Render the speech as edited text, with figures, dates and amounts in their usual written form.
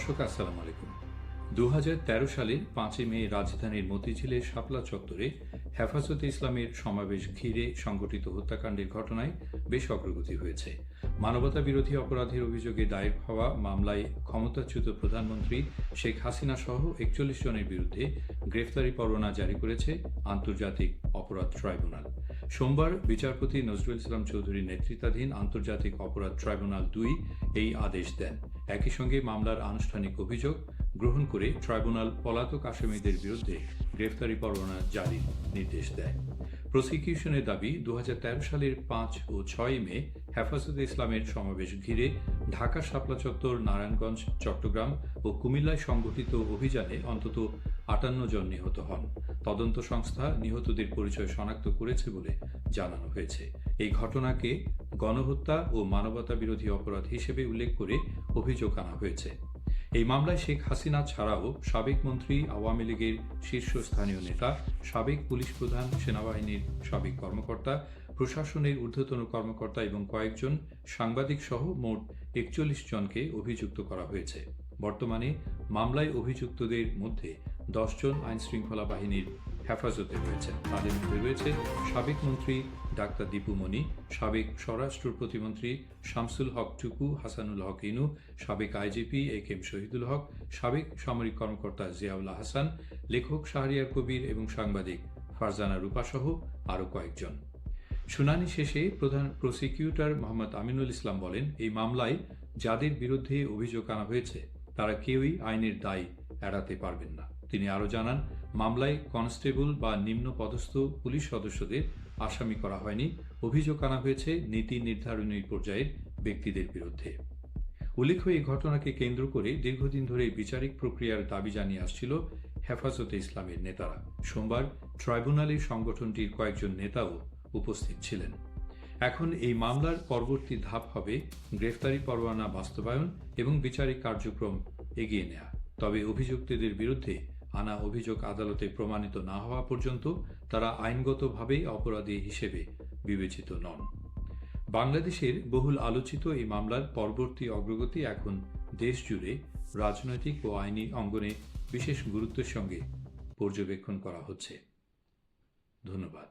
দর্শক আসসালামু আলাইকুম। 2013 সালের 5 মে রাজধানীর মতিঝিলের শাপলা চত্বরে হেফাজতে ইসলামের সমাবেশ ঘিরে সংঘটিত হত্যাকাণ্ডের ঘটনায় বেশ অগ্রগতি হয়েছে। মানবতা বিরোধী অপরাধের অভিযোগে দায়ের হওয়া মামলায় ক্ষমতাচ্যুত প্রধানমন্ত্রী শেখ হাসিনা সহ 41 জনের বিরুদ্ধে গ্রেফতারি পরোয়ানা জারি করেছে আন্তর্জাতিক অপরাধ ট্রাইব্যুনাল। সোমবার বিচারপতি নজরুল ইসলাম চৌধুরীর নেতৃত্বাধীন আন্তর্জাতিক অপরাধ ট্রাইব্যুনাল 2 এই আদেশ দেন। একই সঙ্গে মামলার আনুষ্ঠানিক অভিযোগ গ্রহণ করে ট্রাইব্যুনাল পলাতক আসামিদের বিরুদ্ধে গ্রেফতারি পরোয়ানা জারির নির্দেশ দেয়। প্রসিকিউশনের দাবি, 2013 সালের 5 ও 6 মে হেফাজতে ইসলামের সমাবেশ ঘিরে ঢাকা শাপলা চত্বর, নারায়ণগঞ্জ, চট্টগ্রাম ও কুমিল্লায় সংগঠিত অভিযানে অন্তত 58 জন নিহত হন। তদন্ত সংস্থা নিহতদের পরিচয় শনাক্ত করেছে বলে জানানো হয়েছে। এই ঘটনাকে গণহত্যা ও মানবতা বিরোধী অপরাধ হিসেবে উল্লেখ করে অভিযোগ আনা হয়েছে। এই মামলায় শেখ হাসিনা ছাড়াও সাবেক মন্ত্রী, আওয়ামী লীগের শীর্ষস্থানীয় নেতা, সাবেক পুলিশ প্রধান, সেনাবাহিনীর সাবেক কর্মকর্তা, প্রশাসনের ঊর্ধ্বতন কর্মকর্তা এবং কয়েকজন সাংবাদিক সহ মোট 41 জনকে অভিযুক্ত করা হয়েছে। বর্তমানে মামলায় অভিযুক্তদের মধ্যে 10 জন আইনশৃঙ্খলা বাহিনীর হেফাজতে রয়েছেন। তাদের মধ্যে রয়েছে সাবেক মন্ত্রী ডাক্তার দীপু মনি, সাবেক স্বরাষ্ট্র প্রতিমন্ত্রী শামসুল হক টুকু, হাসানুল হক ইনু, সাবেক আইজিপি এ.কে.এম. শহীদুল হক, সাবেক সামরিক কর্মকর্তা জিয়াউল হাসান, লেখক শাহরিয়ার কবির এবং সাংবাদিক ফারজানা রূপা সহ আরও কয়েকজন। শুনানি শেষে প্রধান প্রসিকিউটর মোহাম্মদ আমিনুল ইসলাম বলেন, এই মামলায় যাদের বিরুদ্ধে অভিযোগ আনা হয়েছে তারা কেউই আইনের দায় এড়াতে পারবেন না। তিনি আরও জানান, মামলায় কনস্টেবল বা নিম্ন পদস্থ পুলিশ সদস্যদের আসামি করা হয়নি। অভিযোগ আনা হয়েছে নীতি নির্ধারণী পর্যায়ের ব্যক্তিদের বিরুদ্ধে। উল্লেখ্য, এই ঘটনাকে কেন্দ্র করে দীর্ঘদিন ধরে বিচারিক প্রক্রিয়ার দাবি জানিয়ে আসছিল হেফাজতে ইসলামের নেতারা। সোমবার ট্রাইব্যুনালে সংগঠনটির কয়েকজন নেতাও উপস্থিত ছিলেন। এখন এই মামলার পরবর্তী ধাপ হবে গ্রেফতারি পরোয়ানা বাস্তবায়ন এবং বিচারিক কার্যক্রম এগিয়ে নেওয়া। তবে অভিযুক্তদের বিরুদ্ধে আনা অভিযোগ আদালতে প্রমাণিত না হওয়া পর্যন্ত তারা আইনগতভাবে অপরাধী হিসেবে বিবেচিত নন। বাংলাদেশের বহুল আলোচিত এই মামলার পরবর্তী অগ্রগতি এখন দেশ জুড়ে রাজনৈতিক ও আইনি অঙ্গনে বিশেষ গুরুত্বের সঙ্গে পর্যবেক্ষণ করা হচ্ছে। ধন্যবাদ।